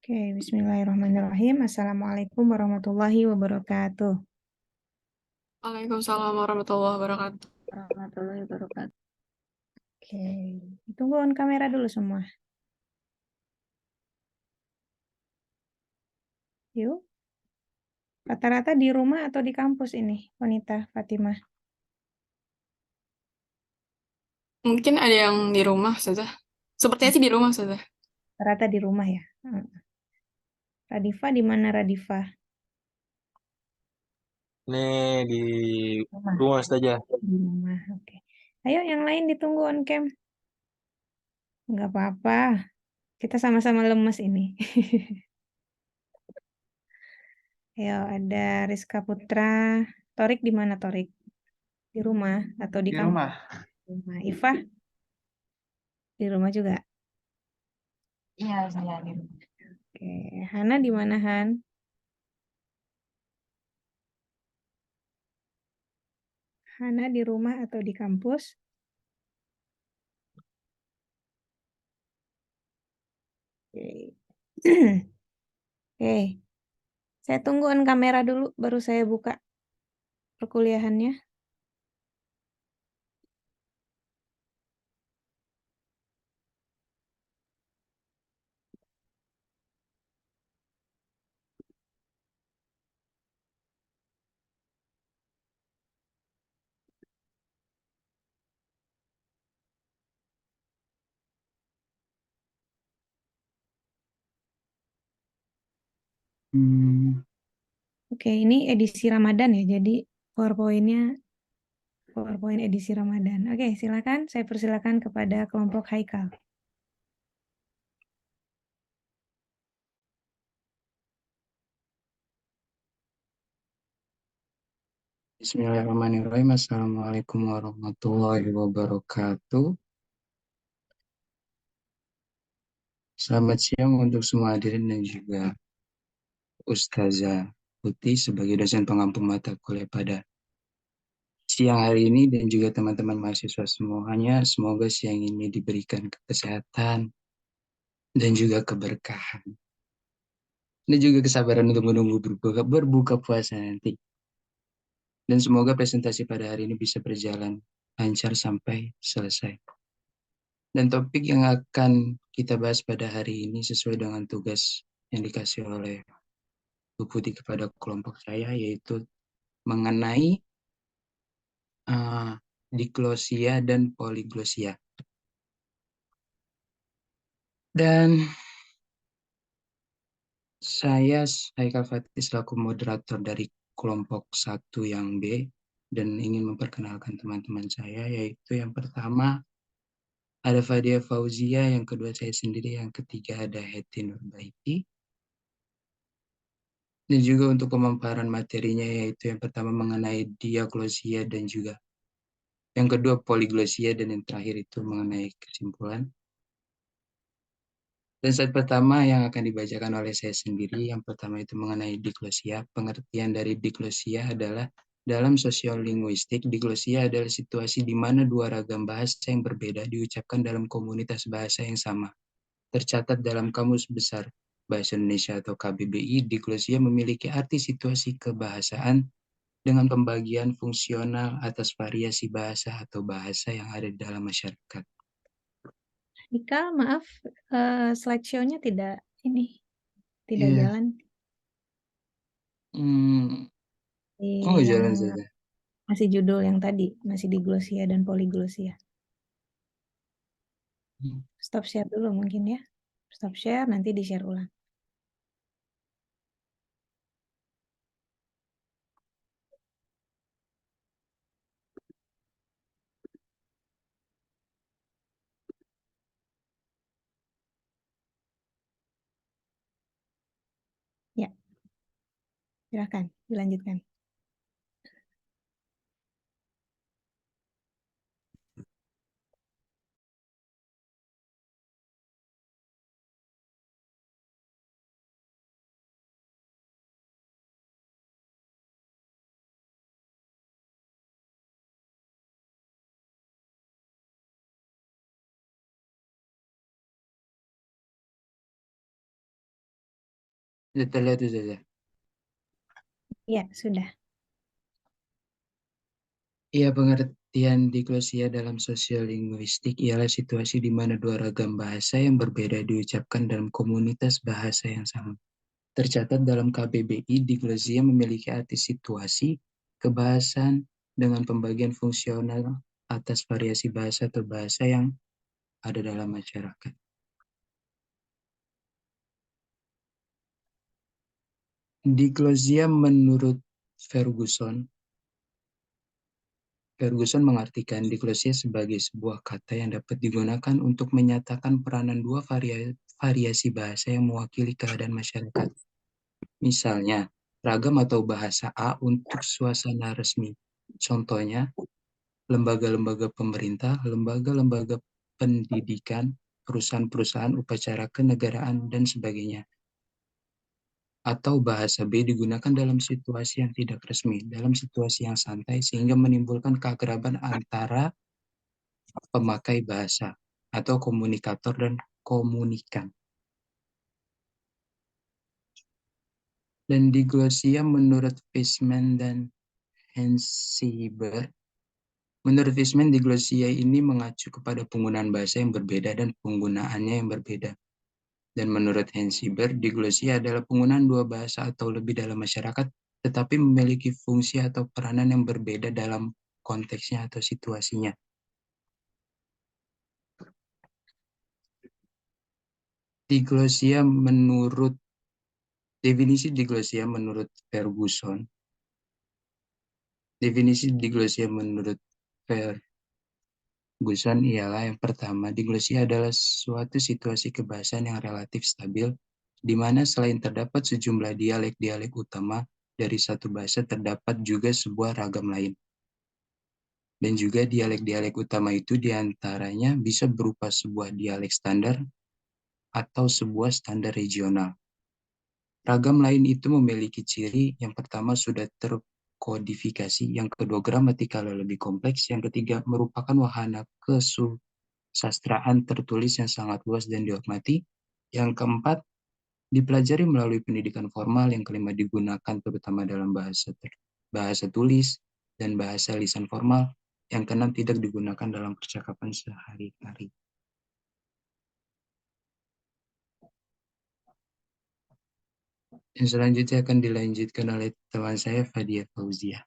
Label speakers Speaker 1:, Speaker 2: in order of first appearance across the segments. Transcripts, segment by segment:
Speaker 1: Oke, bismillahirrahmanirrahim. Assalamualaikum warahmatullahi wabarakatuh.
Speaker 2: Waalaikumsalam warahmatullahi wabarakatuh.
Speaker 3: Warahmatullahi wabarakatuh.
Speaker 1: Oke, tunggu on kamera dulu semua. Yuk, rata-rata di rumah atau di kampus ini, wanita Fatimah?
Speaker 2: Mungkin ada yang di rumah saja. Sepertinya sih di rumah saja.
Speaker 1: Rata di rumah ya. Radifa di mana Radifa?
Speaker 4: Ini di
Speaker 1: Rumah.
Speaker 4: rumah saja.
Speaker 1: Di rumah. Oke. Ayo yang lain ditunggu on cam. Nggak apa-apa. Kita sama-sama lemes ini. Ayo ada Rizka Putra. Torik di mana Torik? Di rumah atau di
Speaker 4: Di
Speaker 1: kampus?
Speaker 4: rumah.
Speaker 1: Di rumah. Ifah di rumah juga.
Speaker 3: Iya, saya di rumah.
Speaker 1: Oke, Hana di mana Han? Hana di rumah atau di kampus? Oke. Oke, saya tunggu on kamera dulu, baru saya buka perkuliahannya. Oke, ini edisi Ramadan ya, jadi PowerPoint-nya PowerPoint edisi Ramadan. Oke, silakan. Saya persilakan kepada kelompok Haikal.
Speaker 4: Bismillahirrahmanirrahim. Assalamualaikum warahmatullahi wabarakatuh. Selamat siang untuk semua hadirin dan juga Ustazah Putih sebagai dosen pengampu mata kuliah pada siang hari ini dan juga teman-teman mahasiswa semuanya. Semoga siang ini diberikan kesehatan dan juga keberkahan. Dan juga kesabaran untuk menunggu berbuka puasa nanti. Dan semoga presentasi pada hari ini bisa berjalan lancar sampai selesai. Dan topik yang akan kita bahas pada hari ini sesuai dengan tugas yang dikasih oleh Bu Putih kepada kelompok saya, yaitu mengenai diglosia dan poliglosia. Dan saya Haikal Fatih selaku moderator dari kelompok 1 yang B dan ingin memperkenalkan teman-teman saya, yaitu yang pertama ada Fadia Fauzia, yang kedua saya sendiri, yang ketiga ada Heti Nurbaiti. Dan juga untuk pemaparan materinya, yaitu yang pertama mengenai diaglosia dan juga yang kedua poliglosia, dan yang terakhir itu mengenai kesimpulan. Dan slide pertama yang akan dibacakan oleh saya sendiri, yang pertama itu mengenai diglosia. Pengertian dari diglosia adalah dalam sosiolinguistik, diglosia adalah situasi di mana dua ragam bahasa yang berbeda diucapkan dalam komunitas bahasa yang sama. Tercatat dalam Kamus Besar Bahasa Indonesia atau KBBI, diglosia memiliki arti situasi kebahasaan dengan pembagian fungsional atas variasi bahasa atau bahasa yang ada di dalam masyarakat.
Speaker 1: Haikal, maaf, slideshow-nya tidak
Speaker 4: Iya.
Speaker 1: jalan.
Speaker 4: Oh, jalan
Speaker 1: Yang
Speaker 4: saja.
Speaker 1: masih judul yang tadi, masih diglosia dan poliglosia. Stop share dulu mungkin ya. Stop share, nanti di-share ulang. Ya, silakan dilanjutkan.
Speaker 4: Sudah terlihat Ustazah?
Speaker 1: Ya, sudah.
Speaker 4: Iya, pengertian diglosia dalam sosiolinguistik ialah situasi di mana dua ragam bahasa yang berbeda diucapkan dalam komunitas bahasa yang sama. Tercatat dalam KBBI, diglosia memiliki arti situasi, kebahasaan, dengan pembagian fungsional atas variasi bahasa atau bahasa yang ada dalam masyarakat. Diglosia menurut Ferguson mengartikan diglosia sebagai sebuah kata yang dapat digunakan untuk menyatakan peranan dua variasi bahasa yang mewakili keadaan masyarakat. Misalnya, ragam atau bahasa A untuk suasana resmi. Contohnya, lembaga-lembaga pemerintah, lembaga-lembaga pendidikan, perusahaan-perusahaan upacara kenegaraan, dan sebagainya. Atau bahasa B digunakan dalam situasi yang tidak resmi, dalam situasi yang santai, sehingga menimbulkan keakraban antara pemakai bahasa atau komunikator dan komunikan. Dan diglosia menurut Fishman dan Hensieber, menurut Fishman, diglosia ini mengacu kepada penggunaan bahasa yang berbeda dan penggunaannya yang berbeda. Dan menurut Hensieber, diglosia adalah penggunaan dua bahasa atau lebih dalam masyarakat, tetapi memiliki fungsi atau peranan yang berbeda dalam konteksnya atau situasinya. Diglosia menurut definisi diglosia menurut Ferguson. Definisi diglosia menurut Ferguson ialah yang pertama, diglosia adalah suatu situasi kebahasaan yang relatif stabil, di mana selain terdapat sejumlah dialek-dialek utama dari satu bahasa, terdapat juga sebuah ragam lain. Dan juga dialek-dialek utama itu diantaranya bisa berupa sebuah dialek standar atau sebuah standar regional. Ragam lain itu memiliki ciri yang pertama sudah terkodifikasi, yang kedua gramatikal lebih kompleks, yang ketiga merupakan wahana kesusastraan tertulis yang sangat luas dan dihormati, yang keempat dipelajari melalui pendidikan formal, yang kelima digunakan terutama dalam bahasa tulis dan bahasa lisan formal, yang keenam tidak digunakan dalam percakapan sehari-hari. Yang selanjutnya akan dilanjutkan oleh teman saya, Fadia Fauzia.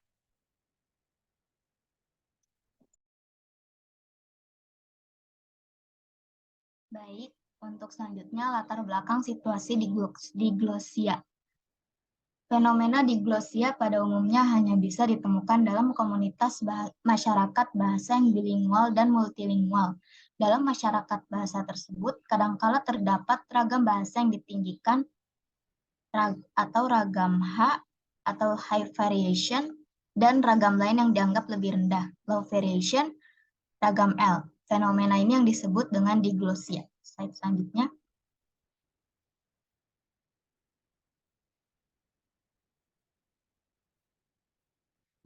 Speaker 5: Baik, untuk selanjutnya latar belakang situasi diglosia. Fenomena diglosia pada umumnya hanya bisa ditemukan dalam komunitas masyarakat bahasa yang bilingual dan multilingual. Dalam masyarakat bahasa tersebut, kadangkala terdapat ragam bahasa yang ditinggikan atau ragam H atau high variation, dan ragam lain yang dianggap lebih rendah, low variation, ragam L. Fenomena ini yang disebut dengan diglosia. Slide selanjutnya.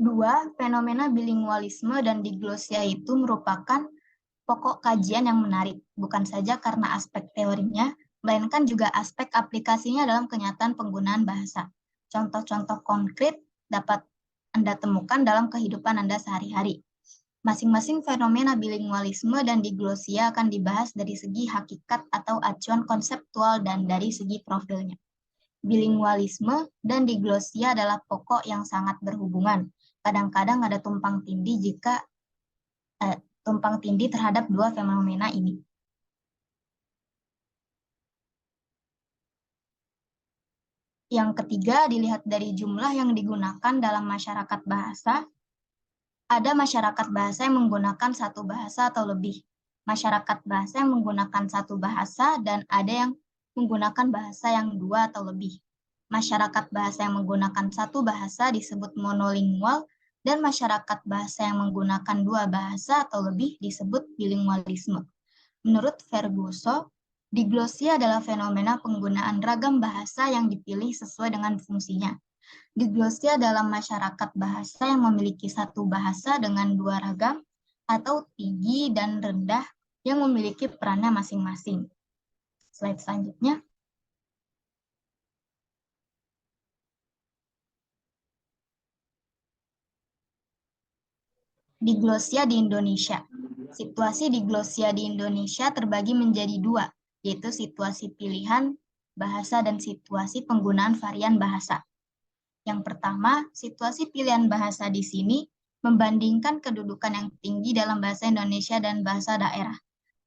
Speaker 5: Dua, fenomena bilingualisme dan diglosia itu merupakan pokok kajian yang menarik, bukan saja karena aspek teorinya, melainkan juga aspek aplikasinya dalam kenyataan penggunaan bahasa. Contoh-contoh konkret dapat Anda temukan dalam kehidupan Anda sehari-hari. Masing-masing fenomena bilingualisme dan diglosia akan dibahas dari segi hakikat atau acuan konseptual dan dari segi profilnya. Bilingualisme dan diglosia adalah pokok yang sangat berhubungan. Kadang-kadang ada tumpang tindih terhadap dua fenomena ini. Yang ketiga, dilihat dari jumlah yang digunakan dalam masyarakat bahasa. Ada masyarakat bahasa yang menggunakan satu bahasa atau lebih. Masyarakat bahasa yang menggunakan satu bahasa dan ada yang menggunakan bahasa yang dua atau lebih. Masyarakat bahasa yang menggunakan satu bahasa disebut monolingual, dan masyarakat bahasa yang menggunakan dua bahasa atau lebih disebut bilingualisme. Menurut Ferguson, diglosia adalah fenomena penggunaan ragam bahasa yang dipilih sesuai dengan fungsinya. Diglosia dalam masyarakat bahasa yang memiliki satu bahasa dengan dua ragam atau tinggi dan rendah yang memiliki perannya masing-masing. Slide selanjutnya. Diglosia di Indonesia. Situasi diglosia di Indonesia terbagi menjadi dua, yaitu situasi pilihan bahasa dan situasi penggunaan varian bahasa. Yang pertama, situasi pilihan bahasa di sini membandingkan kedudukan yang tinggi dalam bahasa Indonesia dan bahasa daerah.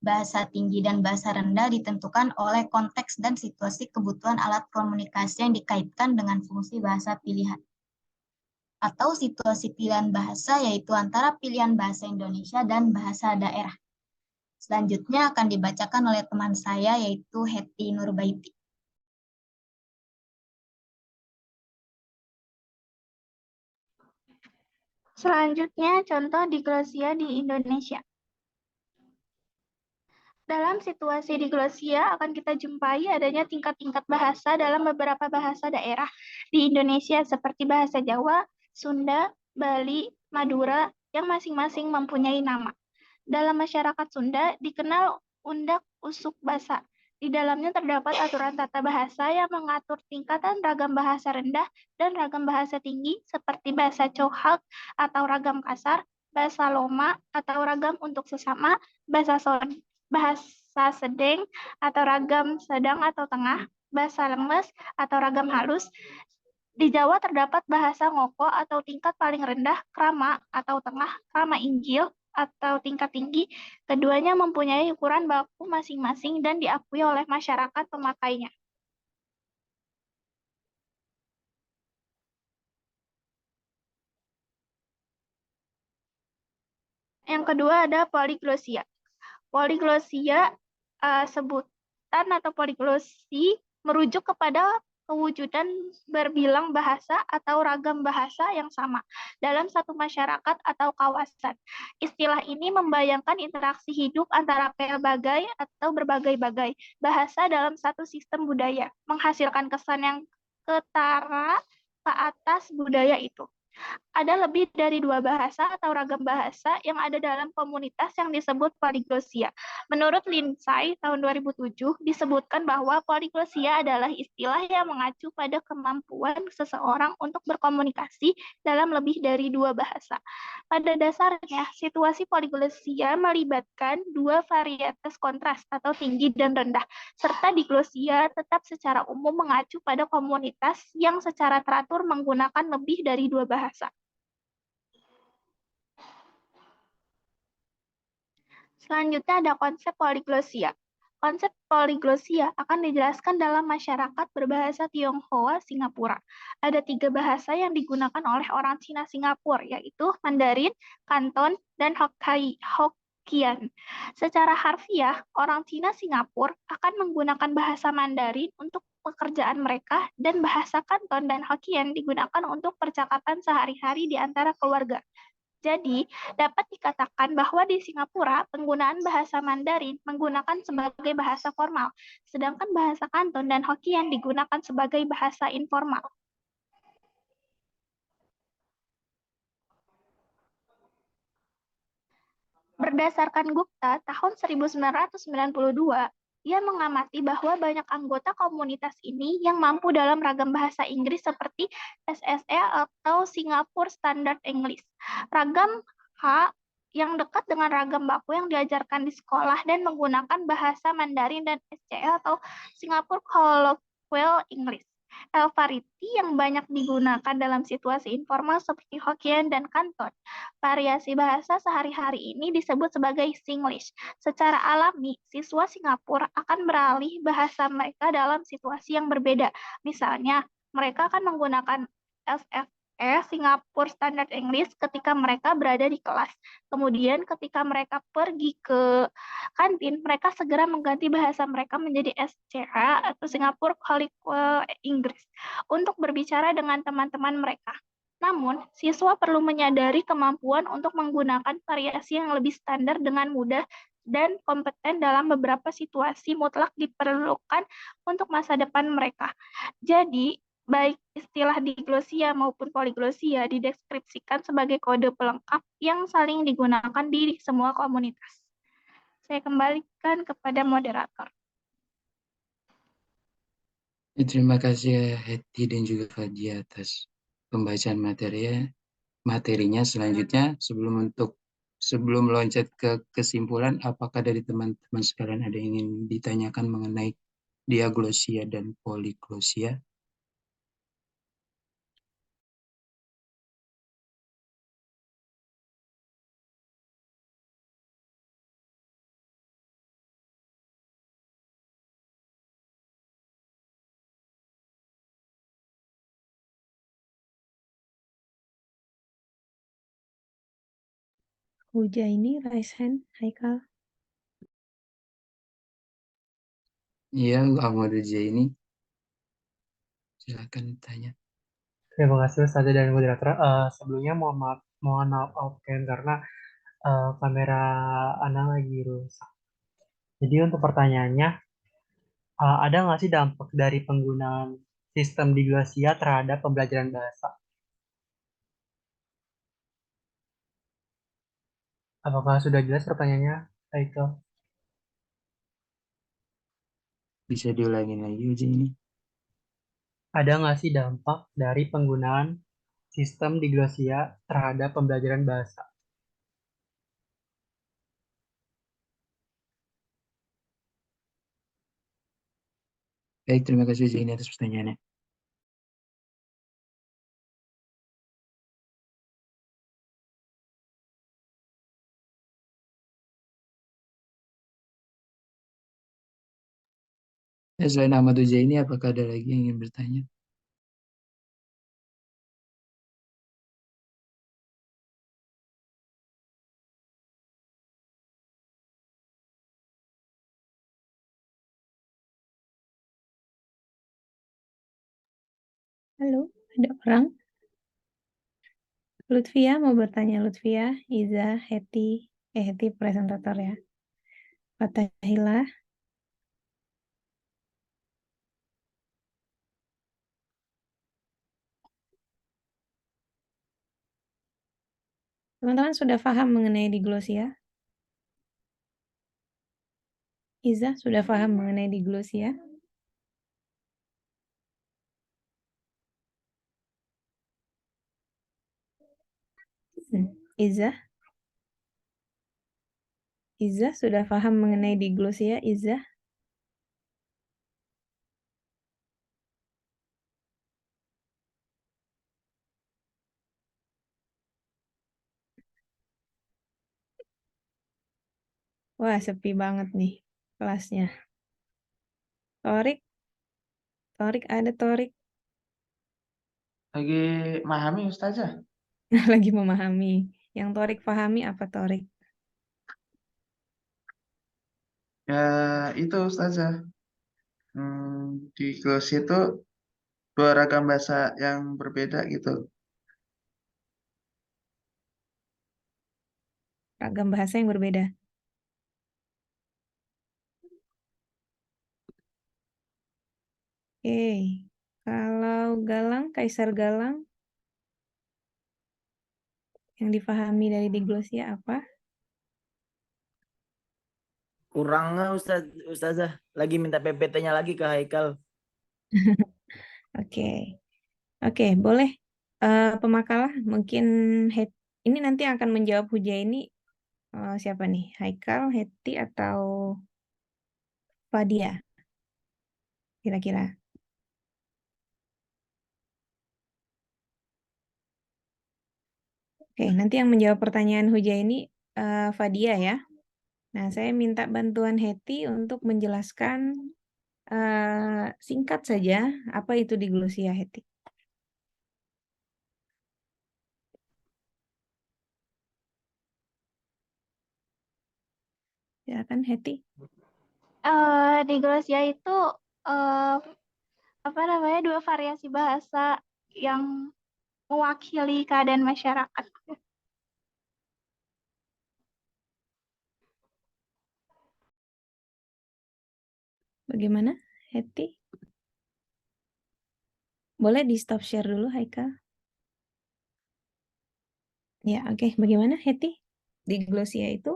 Speaker 5: Bahasa tinggi dan bahasa rendah ditentukan oleh konteks dan situasi kebutuhan alat komunikasi yang dikaitkan dengan fungsi bahasa pilihan. Atau situasi pilihan bahasa yaitu antara pilihan bahasa Indonesia dan bahasa daerah. Selanjutnya akan dibacakan oleh teman saya yaitu Hetty Nurbaiti.
Speaker 6: Selanjutnya, contoh diglosia di Indonesia. Dalam situasi diglosia akan kita jumpai adanya tingkat-tingkat bahasa dalam beberapa bahasa daerah di Indonesia seperti bahasa Jawa, Sunda, Bali, Madura yang masing-masing mempunyai nama. Dalam masyarakat Sunda dikenal Undak Usuk Basa. Di dalamnya terdapat aturan tata bahasa yang mengatur tingkatan ragam bahasa rendah dan ragam bahasa tinggi seperti bahasa Cohak atau ragam kasar, bahasa Loma atau ragam untuk sesama, bahasa sedeng atau ragam sedang atau tengah, bahasa lemes atau ragam halus. Di Jawa terdapat bahasa Ngoko atau tingkat paling rendah, krama atau tengah, krama Injil atau tingkat tinggi. Keduanya mempunyai ukuran baku masing-masing dan diakui oleh masyarakat pemakainya. Yang kedua ada poliglosia. Poliglosia sebutan atau poliglosi merujuk kepada kewujudan berbilang bahasa atau ragam bahasa yang sama dalam satu masyarakat atau kawasan. Istilah ini membayangkan interaksi hidup antara berbagai-bagai bahasa dalam satu sistem budaya, menghasilkan kesan yang ketara ke atas budaya itu. Ada lebih dari 2 bahasa atau ragam bahasa yang ada dalam komunitas yang disebut poliglosia. Menurut Lindsay tahun 2007 disebutkan bahwa poliglosia adalah istilah yang mengacu pada kemampuan seseorang untuk berkomunikasi dalam lebih dari 2 bahasa. Pada dasarnya, situasi poliglosia melibatkan 2 varietas kontras atau tinggi dan rendah, serta diglosia tetap secara umum mengacu pada komunitas yang secara teratur menggunakan lebih dari 2 bahasa. Selanjutnya ada konsep poliglosia. Konsep poliglosia akan dijelaskan dalam masyarakat berbahasa Tionghoa Singapura. Ada 3 bahasa yang digunakan oleh orang Cina Singapura, yaitu Mandarin, Kanton, dan Hokkien. Secara harfiah, orang Cina Singapura akan menggunakan bahasa Mandarin untuk pekerjaan mereka dan bahasa Kanton dan Hokkien digunakan untuk percakapan sehari-hari di antara keluarga. Jadi, dapat dikatakan bahwa di Singapura, penggunaan bahasa Mandarin menggunakan sebagai bahasa formal, sedangkan bahasa Kanton dan Hokkien digunakan sebagai bahasa informal. Berdasarkan Gupta, tahun 1992, ia mengamati bahwa banyak anggota komunitas ini yang mampu dalam ragam bahasa Inggris seperti SSE atau Singapore Standard English. Ragam H yang dekat dengan ragam baku yang diajarkan di sekolah dan menggunakan bahasa Mandarin dan SCE atau Singapore Colloquial English. Alpharity yang banyak digunakan dalam situasi informal seperti Hokkien dan Kanton. Variasi bahasa sehari-hari ini disebut sebagai Singlish. Secara alami, siswa Singapura akan beralih bahasa mereka dalam situasi yang berbeda. Misalnya, mereka akan menggunakan SFE Singapore Standard English ketika mereka berada di kelas. Kemudian ketika mereka pergi ke kantin, mereka segera mengganti bahasa mereka menjadi SCH atau Singapore Colloquial English untuk berbicara dengan teman-teman mereka. Namun, siswa perlu menyadari kemampuan untuk menggunakan variasi yang lebih standar dengan mudah dan kompeten dalam beberapa situasi mutlak diperlukan untuk masa depan mereka. Jadi, baik istilah diglosia maupun poliglosia dideskripsikan sebagai kode pelengkap yang saling digunakan di semua komunitas. Saya kembalikan kepada moderator.
Speaker 4: Terima kasih Hetty dan juga Fadia atas pembacaan materinya. Selanjutnya, sebelum untuk sebelum loncat ke kesimpulan, apakah dari teman-teman sekalian ada yang ingin ditanyakan mengenai diaglosia dan poliglosia?
Speaker 1: Huja ini raise hand, Haikal.
Speaker 4: Iya, Ahmad ini silakan tanya.
Speaker 7: Terima kasih Ustazah dan moderator. Sebelumnya mohon maaf offline karena kamera Ana lagi rusak. Jadi untuk pertanyaannya, ada nggak sih dampak dari penggunaan sistem diglosia terhadap pembelajaran bahasa? Apakah sudah jelas pertanyaannya, Haikal?
Speaker 4: Bisa diulangin lagi uji ini?
Speaker 7: Ada nggak sih dampak dari penggunaan sistem diglosia terhadap pembelajaran bahasa?
Speaker 4: Baik, terima kasih uji ini atas pertanyaannya. Selain Ahmad ini, apakah ada lagi yang ingin bertanya?
Speaker 1: Halo, ada orang? Lutfia mau bertanya, Lutfia, Iza, Heti presentator ya. Fatahila, teman-teman sudah paham mengenai diglosia? Iza sudah paham mengenai diglosia? Iza? Iza sudah paham mengenai diglosia, Iza? Wah, sepi banget nih kelasnya. Torik, ada Torik.
Speaker 8: Lagi memahami Ustazah.
Speaker 1: Lagi memahami. Yang Torik pahami apa Torik?
Speaker 8: Ya itu Ustazah. Di kelas itu dua ragam bahasa yang berbeda gitu.
Speaker 1: Ragam bahasa yang berbeda. Oke, kalau Galang, Kaisar Galang, yang dipahami dari diglosia apa?
Speaker 9: Kurang Ustazah. Lagi minta PPT-nya lagi ke Haikal.
Speaker 1: Oke, boleh. Pemakalah, mungkin ini nanti akan menjawab Huja ini siapa nih? Haikal, Heti, atau Fadia? Kira-kira. Oke, nanti yang menjawab pertanyaan Huja ini Fadia ya. Nah, saya minta bantuan Heti untuk menjelaskan singkat saja apa itu diglosia, Heti. Silakan Heti.
Speaker 6: Diglosia itu dua variasi bahasa yang mewakili keadaan masyarakat.
Speaker 1: Bagaimana, Heti? Boleh di stop share dulu, Haikal? Ya, oke. Bagaimana, Heti? Diglosia itu?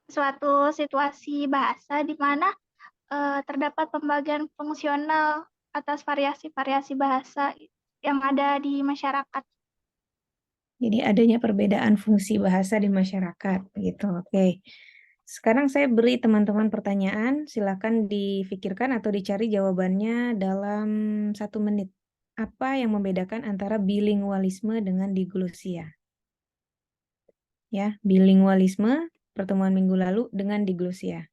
Speaker 6: Suatu situasi bahasa di mana terdapat pembagian fungsional atas variasi-variasi bahasa yang ada di masyarakat.
Speaker 1: Jadi adanya perbedaan fungsi bahasa di masyarakat, gitu. Oke. Sekarang saya beri teman-teman pertanyaan, silakan difikirkan atau dicari jawabannya dalam 1 menit. Apa yang membedakan antara bilingualisme dengan diglosia? Ya, bilingualisme pertemuan minggu lalu dengan diglosia.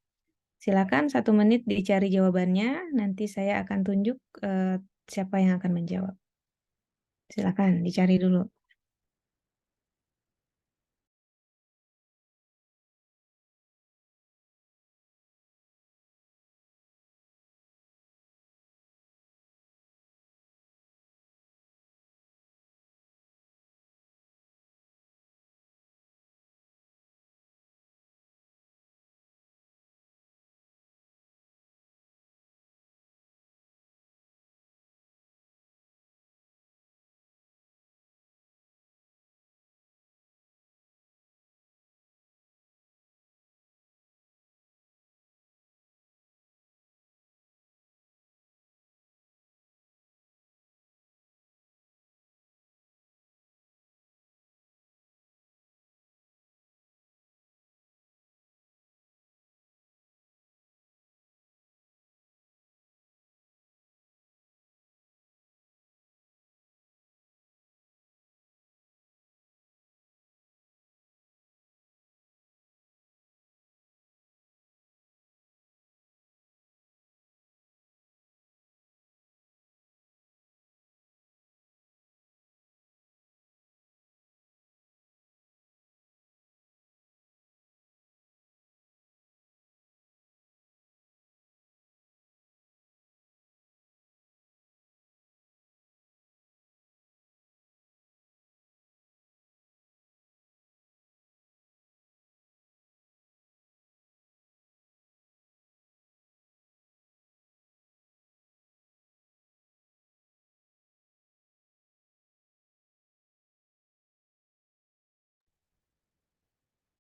Speaker 1: Silakan 1 menit dicari jawabannya, nanti saya akan tunjuk siapa yang akan menjawab. Silakan dicari dulu.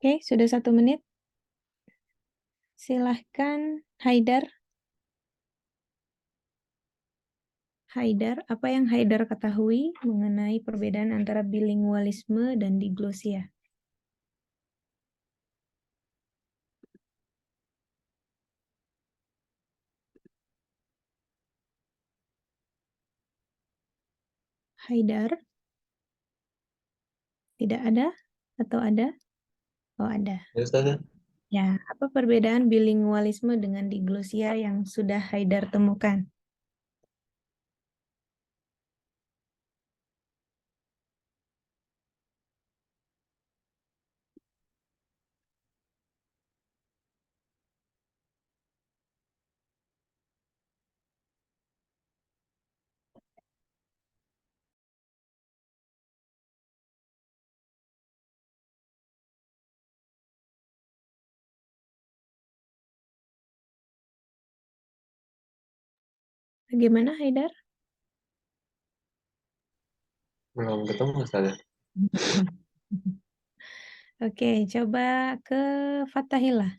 Speaker 1: Oke, sudah 1 menit. Silahkan Haidar. Haidar, apa yang Haidar ketahui mengenai perbedaan antara bilingualisme dan diglosia? Haidar, tidak ada atau ada? Oh, ada. Ya, apa perbedaan bilingualisme dengan diglosia yang sudah Haidar temukan? Bagaimana Haidar?
Speaker 7: Belum ketemu Ustazah.
Speaker 1: Oke, coba ke Fathahillah.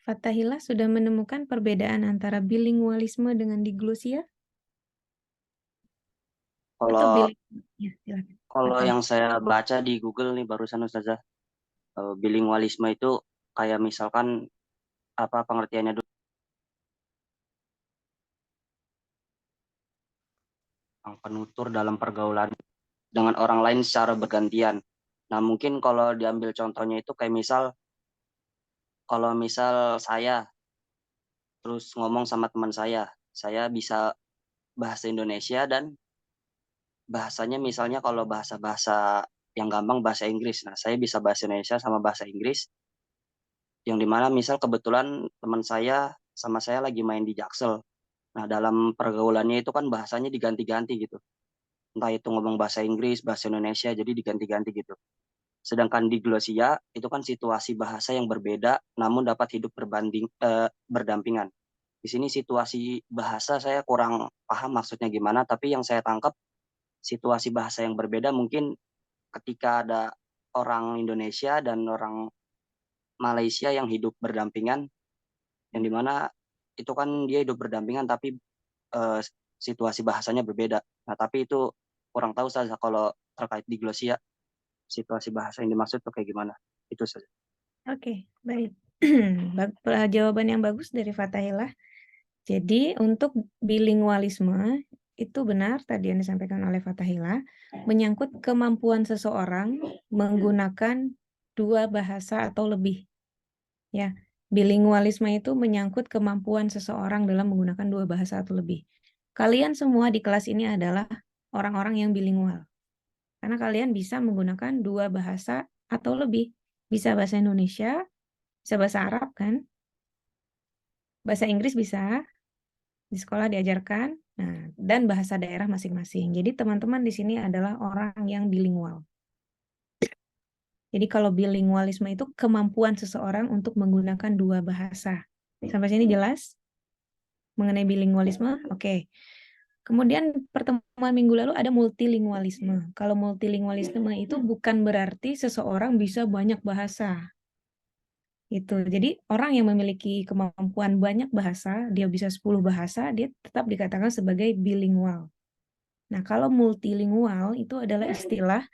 Speaker 1: Fathahillah sudah menemukan perbedaan antara bilingualisme dengan diglosia? Atau
Speaker 10: Kalau
Speaker 1: ya, silakan.
Speaker 10: kalau
Speaker 1: Fathahillah.
Speaker 10: yang saya baca di Google nih barusan Ustazah, bilingualisme itu kayak misalkan apa pengertiannya dulu, yang penutur dalam pergaulan dengan orang lain secara bergantian. Nah, mungkin kalau diambil contohnya itu kayak misal kalau misal saya terus ngomong sama teman saya bisa bahasa Indonesia dan bahasanya misalnya kalau bahasa-bahasa yang gampang bahasa Inggris. Nah, saya bisa bahasa Indonesia sama bahasa Inggris yang dimana misal kebetulan teman saya sama saya lagi main di Jaksel. Nah, dalam pergaulannya itu kan bahasanya diganti-ganti gitu. Entah itu ngomong bahasa Inggris, bahasa Indonesia, jadi diganti-ganti gitu. Sedangkan di Glosia itu kan situasi bahasa yang berbeda, namun dapat hidup berdampingan. Di sini situasi bahasa saya kurang paham maksudnya gimana, tapi yang saya tangkap situasi bahasa yang berbeda mungkin ketika ada orang Indonesia dan orang Malaysia yang hidup berdampingan, yang dimana itu kan dia hidup berdampingan tapi situasi bahasanya berbeda. Nah, tapi itu kurang tahu saja kalau terkait diglosia, situasi bahasa yang dimaksud tuh kayak gimana. Itu saja.
Speaker 1: Oke, baik. Jawaban yang bagus dari Fatahillah. Jadi untuk bilingualisme itu benar tadi yang disampaikan oleh Fatahillah, menyangkut kemampuan seseorang menggunakan dua bahasa atau lebih. Ya, bilingualisme itu menyangkut kemampuan seseorang dalam menggunakan dua bahasa atau lebih. Kalian semua di kelas ini adalah orang-orang yang bilingual. Karena kalian bisa menggunakan dua bahasa atau lebih. Bisa bahasa Indonesia, bisa bahasa Arab kan? Bahasa Inggris bisa, di sekolah diajarkan, nah, dan bahasa daerah masing-masing. Jadi teman-teman di sini adalah orang yang bilingual. Jadi kalau bilingualisme itu kemampuan seseorang untuk menggunakan dua bahasa. Sampai sini jelas? Mengenai bilingualisme? Oke. Kemudian pertemuan minggu lalu ada multilingualisme. Kalau multilingualisme itu bukan berarti seseorang bisa banyak bahasa. Itu. Jadi orang yang memiliki kemampuan banyak bahasa, dia bisa 10 bahasa, dia tetap dikatakan sebagai bilingual. Nah, kalau multilingual itu adalah istilah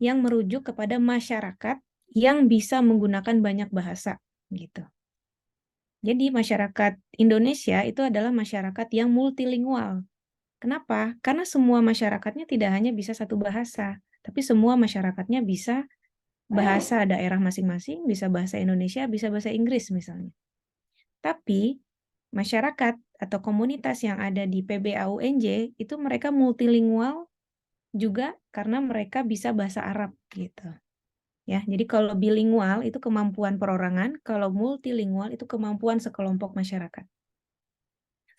Speaker 1: yang merujuk kepada masyarakat yang bisa menggunakan banyak bahasa gitu. Jadi masyarakat Indonesia itu adalah masyarakat yang multilingual. Kenapa? Karena semua masyarakatnya tidak hanya bisa satu bahasa, tapi semua masyarakatnya bisa bahasa daerah masing-masing, bisa bahasa Indonesia, bisa bahasa Inggris misalnya. Tapi masyarakat atau komunitas yang ada di PBAUNJ itu mereka multilingual juga karena mereka bisa bahasa Arab gitu. Ya, jadi kalau bilingual itu kemampuan perorangan, kalau multilingual itu kemampuan sekelompok masyarakat.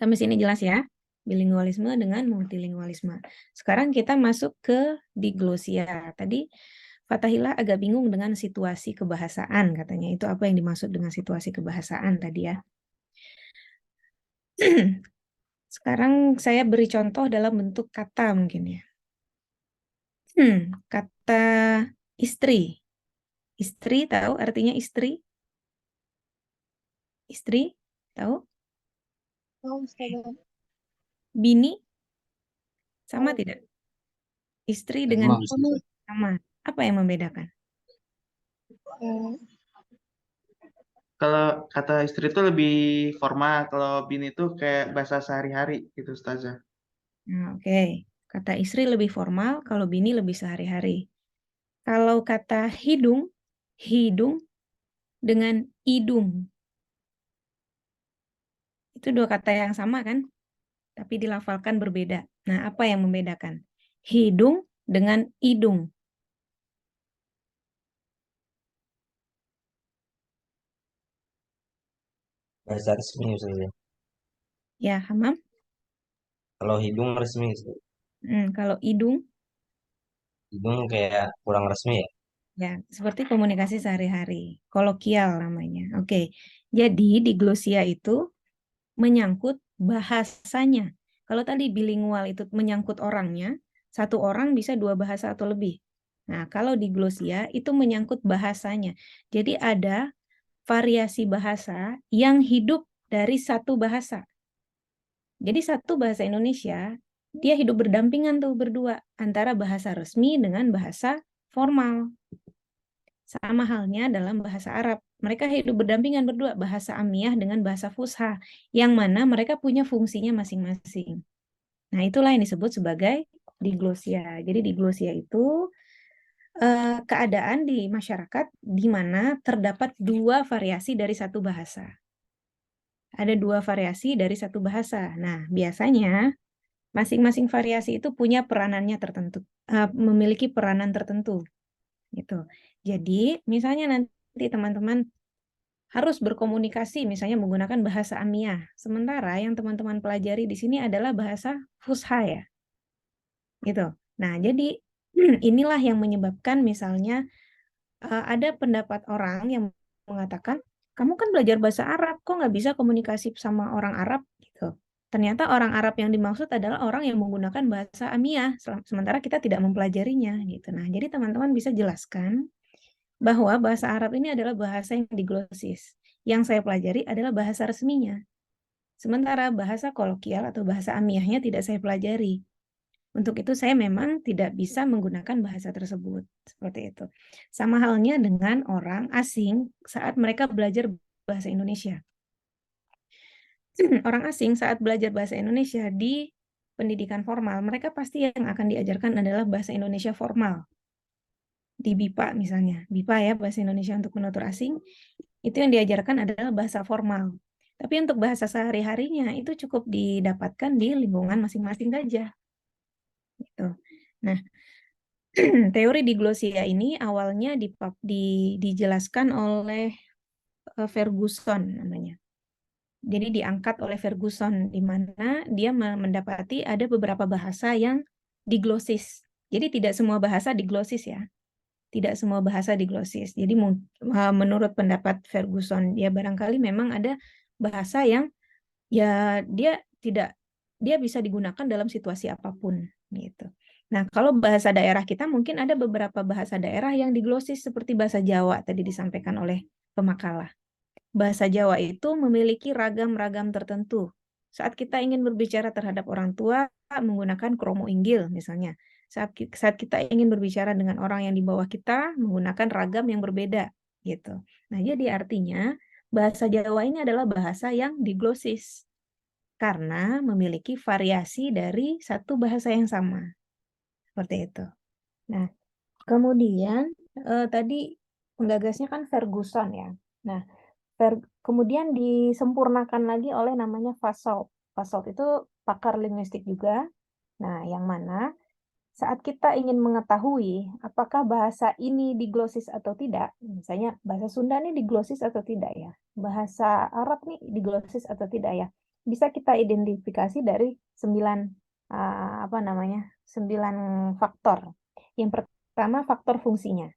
Speaker 1: Sampai sini jelas ya? Bilingualisme dengan multilingualisme. Sekarang kita masuk ke diglosia. Tadi Fatahillah agak bingung dengan situasi kebahasaan katanya. Itu apa yang dimaksud dengan situasi kebahasaan tadi ya? Sekarang saya beri contoh dalam bentuk kata mungkin ya. Kata istri. Istri tahu artinya istri? Istri tahu? Bini sama tidak? Istri dengan
Speaker 4: Sama, Ustazah.
Speaker 1: sama. Apa yang membedakan?
Speaker 8: Kalau kata istri itu lebih formal, kalau bini itu kayak bahasa sehari-hari gitu, Ustazah.
Speaker 1: Nah, oke. Kata istri lebih formal, kalau bini lebih sehari-hari. Kalau kata hidung, hidung dengan idung. Itu dua kata yang sama kan? Tapi dilafalkan berbeda. Nah, apa yang membedakan? Hidung dengan idung.
Speaker 11: Bahasa resmi Ustazah.
Speaker 1: Ya, Hamam?
Speaker 11: Kalau hidung resmi Ustazah.
Speaker 1: Kalau idung?
Speaker 11: Hidung kayak kurang resmi ya.
Speaker 1: Ya, seperti komunikasi sehari-hari. Kolokial namanya. Oke. Jadi, diglosia itu menyangkut bahasanya. Kalau tadi bilingual itu menyangkut orangnya, satu orang bisa dua bahasa atau lebih. Nah, kalau diglosia itu menyangkut bahasanya. Jadi ada variasi bahasa yang hidup dari satu bahasa. Jadi satu bahasa Indonesia, dia hidup berdampingan tuh berdua antara bahasa resmi dengan bahasa formal. Sama halnya dalam bahasa Arab. Mereka hidup berdampingan berdua, bahasa Amiyah dengan bahasa Fusha, yang mana mereka punya fungsinya masing-masing. Nah, itulah yang disebut sebagai diglosia. Jadi diglosia itu keadaan di masyarakat di mana terdapat dua variasi dari satu bahasa. Ada dua variasi dari satu bahasa. Nah, biasanya masing-masing variasi itu punya peranannya tertentu, memiliki peranan tertentu. Gitu. Jadi, misalnya nanti teman-teman harus berkomunikasi misalnya menggunakan bahasa Amiyah. Sementara yang teman-teman pelajari di sini adalah bahasa Fusha ya. Gitu. Nah, jadi inilah yang menyebabkan misalnya ada pendapat orang yang mengatakan, kamu kan belajar bahasa Arab, kok nggak bisa komunikasi sama orang Arab? Gitu. Ternyata orang Arab yang dimaksud adalah orang yang menggunakan bahasa Amiyah, sementara kita tidak mempelajarinya. Gitu. Nah, jadi teman-teman bisa jelaskan bahwa bahasa Arab ini adalah bahasa yang diglosis. Yang saya pelajari adalah bahasa resminya. Sementara bahasa kolokial atau bahasa amiyahnya tidak saya pelajari. Untuk itu saya memang tidak bisa menggunakan bahasa tersebut. Seperti itu. Sama halnya dengan orang asing saat mereka belajar bahasa Indonesia. Orang asing saat belajar bahasa Indonesia di pendidikan formal, mereka pasti yang akan diajarkan adalah bahasa Indonesia formal. Di BIPA misalnya, BIPA ya, bahasa Indonesia untuk penutur asing, itu yang diajarkan adalah bahasa formal. Tapi untuk bahasa sehari-harinya itu cukup didapatkan di lingkungan masing-masing saja. Gitu. Nah, teori diglosia ini awalnya dijelaskan oleh Ferguson namanya. Jadi diangkat oleh Ferguson, di mana dia mendapati ada beberapa bahasa yang diglosis. Jadi tidak semua bahasa diglosis ya. Tidak semua bahasa diglosis. Jadi menurut pendapat Ferguson, ya barangkali memang ada bahasa yang ya dia bisa digunakan dalam situasi apapun gitu. Nah, kalau bahasa daerah kita mungkin ada beberapa bahasa daerah yang diglosis seperti bahasa Jawa tadi disampaikan oleh pemakalah. Bahasa Jawa itu memiliki ragam-ragam tertentu. Saat kita ingin berbicara terhadap orang tua menggunakan kromo inggil misalnya. Saat kita ingin berbicara dengan orang yang di bawah kita menggunakan ragam yang berbeda gitu. Nah, jadi artinya bahasa Jawa ini adalah bahasa yang diglosis karena memiliki variasi dari satu bahasa yang sama. Seperti itu. Nah, kemudian tadi penggagasnya kan Ferguson ya. Nah, kemudian disempurnakan lagi oleh namanya Fasold. Fasold itu pakar linguistik juga. Nah, yang mana saat kita ingin mengetahui apakah bahasa ini diglosis atau tidak, misalnya bahasa Sunda ini diglosis atau tidak ya, bahasa Arab nih diglosis atau tidak ya, bisa kita identifikasi dari 9 faktor. Yang pertama faktor fungsinya.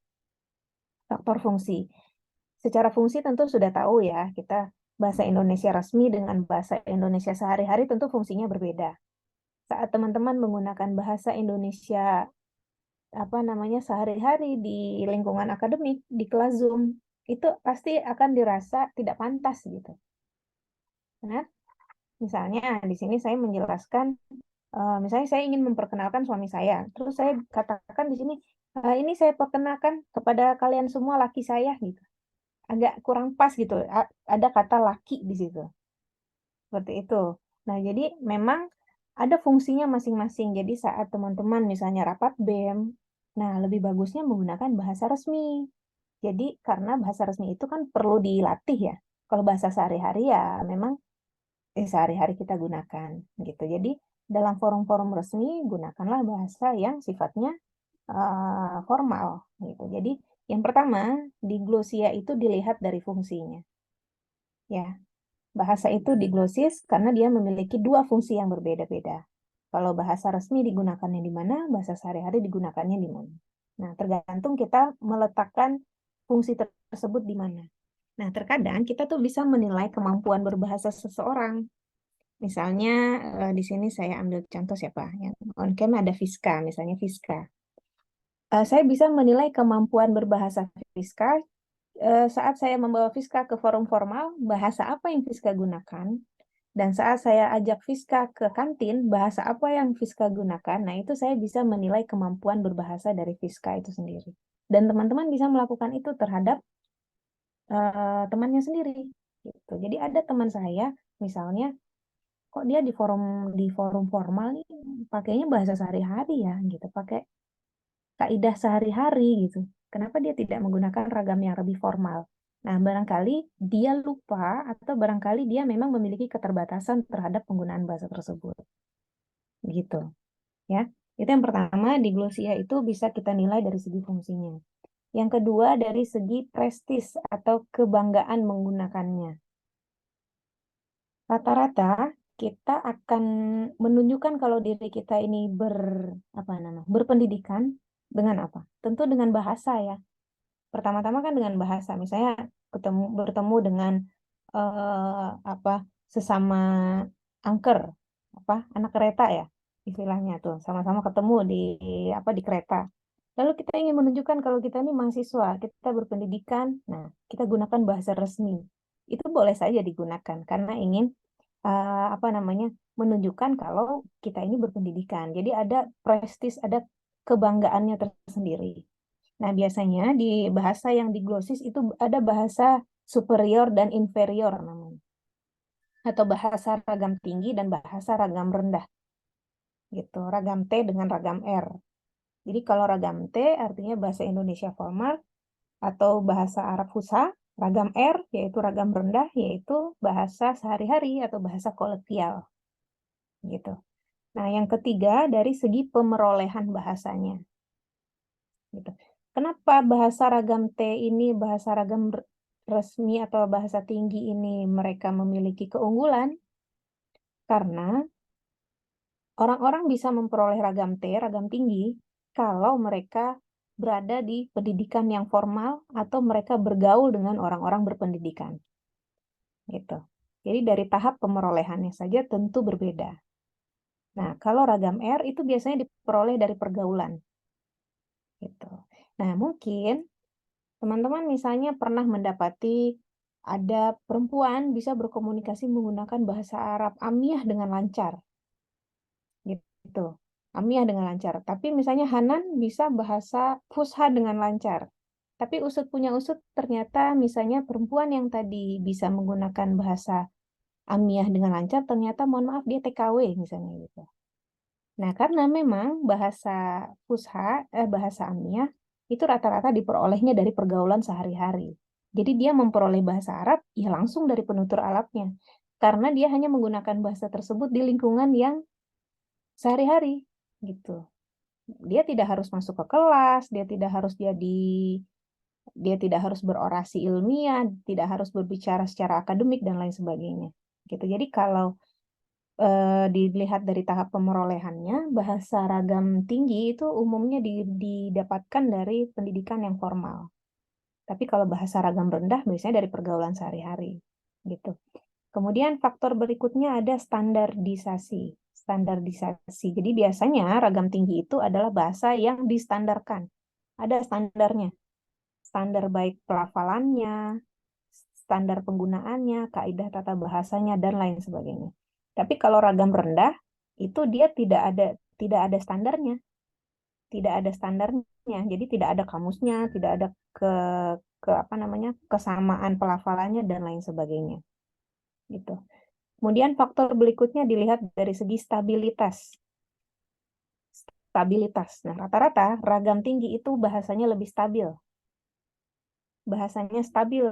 Speaker 1: Faktor fungsi. Secara fungsi tentu sudah tahu ya, kita bahasa Indonesia resmi dengan bahasa Indonesia sehari-hari tentu fungsinya berbeda. Saat teman-teman menggunakan bahasa Indonesia sehari-hari di lingkungan akademik, di kelas Zoom, itu pasti akan dirasa tidak pantas gitu. Benar? Misalnya di sini saya menjelaskan, misalnya saya ingin memperkenalkan suami saya, terus saya katakan di sini, ini saya perkenalkan kepada kalian semua laki saya gitu. Agak kurang pas gitu, ada kata laki di situ. Seperti itu. Nah, jadi memang ada fungsinya masing-masing. Jadi saat teman-teman misalnya rapat BEM, nah lebih bagusnya menggunakan bahasa resmi. Jadi karena bahasa resmi itu kan perlu dilatih ya. Kalau bahasa sehari-hari ya memang sehari-hari kita gunakan gitu. Jadi dalam forum-forum resmi gunakanlah bahasa yang sifatnya formal gitu. Jadi yang pertama, diglosia itu dilihat dari fungsinya. Ya, bahasa itu diglosis karena dia memiliki dua fungsi yang berbeda-beda. Kalau bahasa resmi digunakannya di mana, bahasa sehari-hari digunakannya di mana. Nah, tergantung kita meletakkan fungsi tersebut di mana. Nah, terkadang kita tuh bisa menilai kemampuan berbahasa seseorang. Misalnya di sini saya ambil contoh siapa? Yang on cam ada Fiska, misalnya Fiska. Saya bisa menilai kemampuan berbahasa Fiska saat saya membawa Fiska ke forum formal, bahasa apa yang Fiska gunakan, dan saat saya ajak Fiska ke kantin, bahasa apa yang Fiska gunakan, nah itu saya bisa menilai kemampuan berbahasa dari Fiska itu sendiri. Dan teman-teman bisa melakukan itu terhadap temannya sendiri. Gitu. Jadi ada teman saya, misalnya, kok dia di forum formal nih pakainya bahasa sehari-hari ya, gitu, pakai kaidah sehari-hari gitu. Kenapa dia tidak menggunakan ragam yang lebih formal? Nah, barangkali dia lupa atau barangkali dia memang memiliki keterbatasan terhadap penggunaan bahasa tersebut. Begitu. Ya. Itu yang pertama, diglosia itu bisa kita nilai dari segi fungsinya. Yang kedua, dari segi prestis atau kebanggaan menggunakannya. Rata-rata kita akan menunjukkan kalau diri kita ini berpendidikan dengan apa? Tentu dengan bahasa ya. Pertama-tama kan dengan bahasa. Misalnya bertemu dengan sesama angker, anak kereta ya istilahnya tuh, sama-sama ketemu di kereta. Lalu kita ingin menunjukkan kalau kita ini mahasiswa, kita berpendidikan. Nah, kita gunakan bahasa resmi. Itu boleh saja digunakan karena ingin menunjukkan kalau kita ini berpendidikan. Jadi ada prestis, ada kebanggaannya tersendiri. Nah, biasanya di bahasa yang diglosis itu ada bahasa superior dan inferior namanya. Atau bahasa ragam tinggi dan bahasa ragam rendah. Gitu, ragam T dengan ragam R. Jadi kalau ragam T artinya bahasa Indonesia formal atau bahasa Arab Fusha, ragam R yaitu ragam rendah yaitu bahasa sehari-hari atau bahasa kolokvial. Gitu. Nah, yang ketiga dari segi pemerolehan bahasanya. Gitu. Kenapa bahasa ragam T ini, bahasa ragam resmi atau bahasa tinggi ini mereka memiliki keunggulan? Karena orang-orang bisa memperoleh ragam T, ragam tinggi, kalau mereka berada di pendidikan yang formal atau mereka bergaul dengan orang-orang berpendidikan. Gitu. Jadi dari tahap pemerolehannya saja tentu berbeda. Nah, kalau ragam R itu biasanya diperoleh dari pergaulan. Gitu. Nah, mungkin teman-teman misalnya pernah mendapati ada perempuan bisa berkomunikasi menggunakan bahasa Arab Amiyah dengan lancar. Gitu. Amiyah dengan lancar. Tapi misalnya Hanan bisa bahasa Fusha dengan lancar. Tapi usut punya usut ternyata misalnya perempuan yang tadi bisa menggunakan bahasa Amiyah dengan lancar ternyata mohon maaf dia TKW misalnya gitu. Nah, karena memang bahasa Fusha, bahasa Amiyah itu rata-rata diperolehnya dari pergaulan sehari-hari. Jadi dia memperoleh bahasa Arab ya langsung dari penutur Arabnya. Karena dia hanya menggunakan bahasa tersebut di lingkungan yang sehari-hari gitu. Dia tidak harus masuk ke kelas, dia tidak harus berorasi ilmiah, tidak harus berbicara secara akademik dan lain sebagainya. Gitu. Jadi kalau dilihat dari tahap pemerolehannya, bahasa ragam tinggi itu umumnya didapatkan dari pendidikan yang formal. Tapi kalau bahasa ragam rendah biasanya dari pergaulan sehari-hari. Gitu. Kemudian faktor berikutnya ada standarisasi. Standarisasi. Jadi biasanya ragam tinggi itu adalah bahasa yang distandarkan. Ada standarnya. Standar baik pelafalannya, standar penggunaannya, kaidah tata bahasanya, dan lain sebagainya. Tapi kalau ragam rendah, itu dia tidak ada standarnya. Tidak ada standarnya. Jadi tidak ada kamusnya, tidak ada kesamaan pelafalannya, dan lain sebagainya. Gitu. Kemudian faktor berikutnya dilihat dari segi stabilitas. Stabilitas. Nah, rata-rata ragam tinggi itu bahasanya lebih stabil. Bahasanya stabil.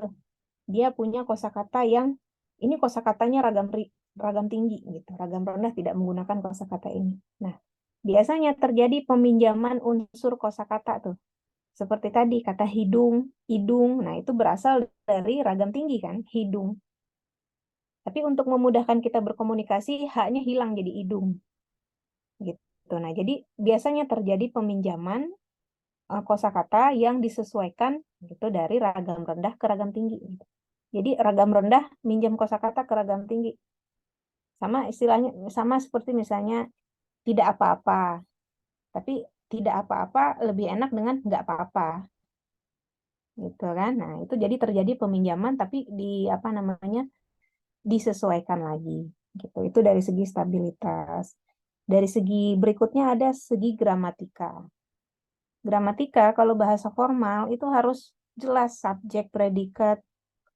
Speaker 1: Dia punya kosakata yang ini kosakatanya ragam tinggi gitu. Ragam rendah tidak menggunakan kosakata ini. Nah, biasanya terjadi peminjaman unsur kosakata tuh. Seperti tadi kata hidung, idung. Nah, itu berasal dari ragam tinggi kan, hidung. Tapi untuk memudahkan kita berkomunikasi, haknya hilang jadi idung. Gitu. Nah, jadi biasanya terjadi peminjaman kosakata yang disesuaikan gitu dari ragam rendah ke ragam tinggi. Gitu. Jadi ragam rendah minjam kosakata ke ragam tinggi. Sama istilahnya sama seperti misalnya tidak apa-apa. Tapi tidak apa-apa lebih enak dengan nggak apa-apa. Gitu kan. Nah, itu jadi terjadi peminjaman tapi disesuaikan lagi. Gitu. Itu dari segi stabilitas. Dari segi berikutnya ada segi gramatika. Gramatika kalau bahasa formal itu harus jelas subjek, predikat,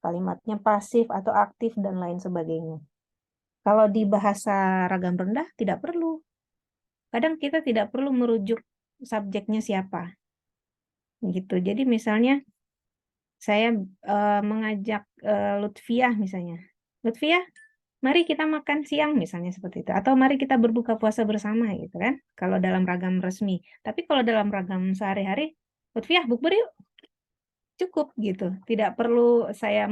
Speaker 1: kalimatnya pasif atau aktif dan lain sebagainya. Kalau di bahasa ragam rendah tidak perlu. Kadang kita tidak perlu merujuk subjeknya siapa. Gitu. Jadi misalnya saya mengajak Lutfiah misalnya. Lutfiah, mari kita makan siang misalnya seperti itu. Atau mari kita berbuka puasa bersama gitu kan. Kalau dalam ragam resmi. Tapi kalau dalam ragam sehari-hari, Lutfiah bukber yuk. Cukup gitu. Tidak perlu saya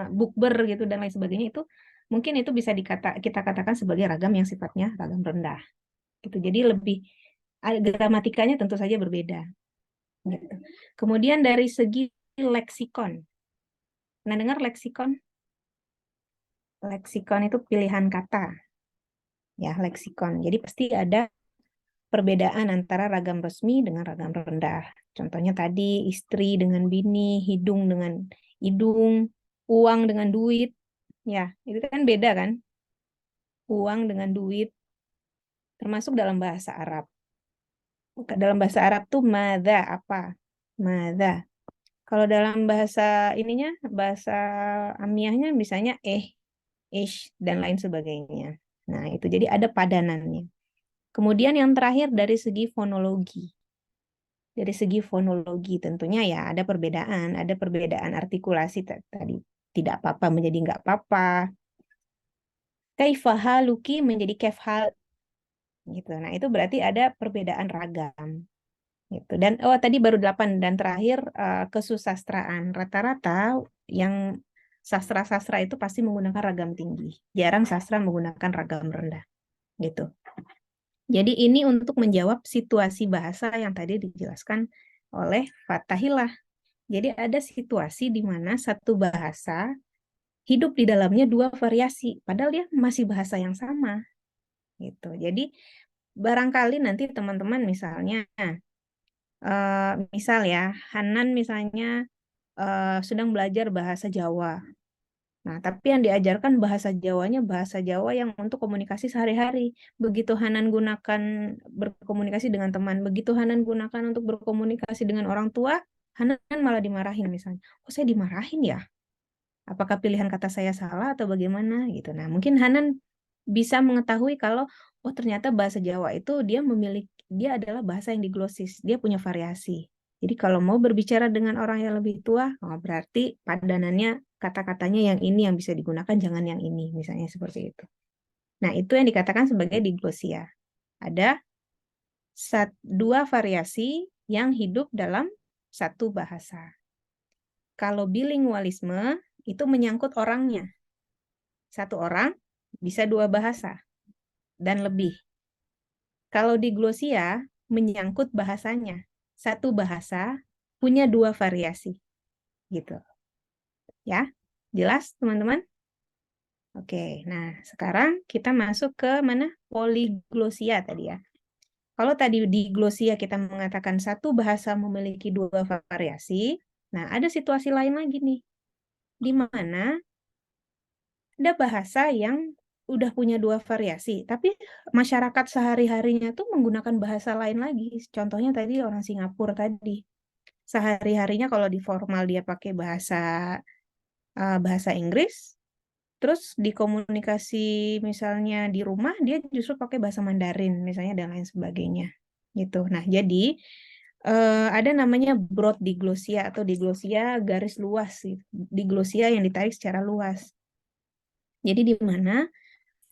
Speaker 1: bukber gitu dan lain sebagainya itu. Mungkin itu bisa kita katakan sebagai ragam yang sifatnya ragam rendah. Gitu. Jadi lebih gramatikanya tentu saja berbeda. Gitu. Kemudian dari segi leksikon. Pernah dengar leksikon? Leksikon itu pilihan kata. Ya, leksikon. Jadi pasti ada perbedaan antara ragam resmi dengan ragam rendah. Contohnya tadi istri dengan bini, hidung dengan hidung, uang dengan duit. Ya, itu kan beda kan? uang dengan duit, termasuk dalam bahasa Arab. Dalam bahasa Arab tuh mada apa? Mada. Kalau dalam bahasa ininya, bahasa amiyahnya misalnya ish, dan lain sebagainya. Nah, itu jadi ada padanannya. Kemudian yang terakhir dari segi fonologi. Dari segi fonologi tentunya ya ada perbedaan artikulasi tadi. Tidak apa-apa menjadi nggak apa-apa. Kaifahaluki menjadi kefhal gitu. Nah, itu berarti ada perbedaan ragam gitu. Dan tadi baru 8 dan terakhir kesusastraan. Rata-rata yang sastra-sastra itu pasti menggunakan ragam tinggi. Jarang sastra menggunakan ragam rendah gitu. Jadi ini untuk menjawab situasi bahasa yang tadi dijelaskan oleh Fathahillah. Jadi ada situasi di mana satu bahasa hidup di dalamnya dua variasi, padahal dia masih bahasa yang sama. Gitu. Jadi barangkali nanti teman-teman misalnya, misal ya, Hanan misalnya sedang belajar bahasa Jawa. Nah, tapi yang diajarkan bahasa Jawanya bahasa Jawa yang untuk komunikasi sehari-hari. Begitu Hanan gunakan berkomunikasi dengan teman, begitu Hanan gunakan untuk berkomunikasi dengan orang tua, Hanan malah dimarahin misalnya. Oh, saya dimarahin ya? Apakah pilihan kata saya salah atau bagaimana gitu. Nah, mungkin Hanan bisa mengetahui kalau oh ternyata bahasa Jawa itu dia adalah bahasa yang diglosis, dia punya variasi. Jadi kalau mau berbicara dengan orang yang lebih tua, berarti padanannya kata-katanya yang ini yang bisa digunakan, jangan yang ini, misalnya seperti itu. Nah, itu yang dikatakan sebagai diglosia. Ada dua variasi yang hidup dalam satu bahasa. Kalau bilingualisme itu menyangkut orangnya. Satu orang bisa dua bahasa dan lebih. Kalau diglosia menyangkut bahasanya. Satu bahasa punya dua variasi. Gitu. Ya, jelas teman-teman? Oke, nah sekarang kita masuk ke mana? Poliglosia tadi ya. Kalau tadi di glosia kita mengatakan satu bahasa memiliki dua variasi, nah ada situasi lain lagi nih. Di mana ada bahasa yang udah punya dua variasi, tapi masyarakat sehari-harinya tuh menggunakan bahasa lain lagi. Contohnya tadi orang Singapura tadi. Sehari-harinya kalau di formal dia pakai bahasa Inggris, terus di komunikasi misalnya di rumah dia justru pakai bahasa Mandarin misalnya dan lain sebagainya. Gitu. Nah, jadi ada namanya broad diglosia atau diglosia garis luas, diglosia yang ditarik secara luas. Jadi di mana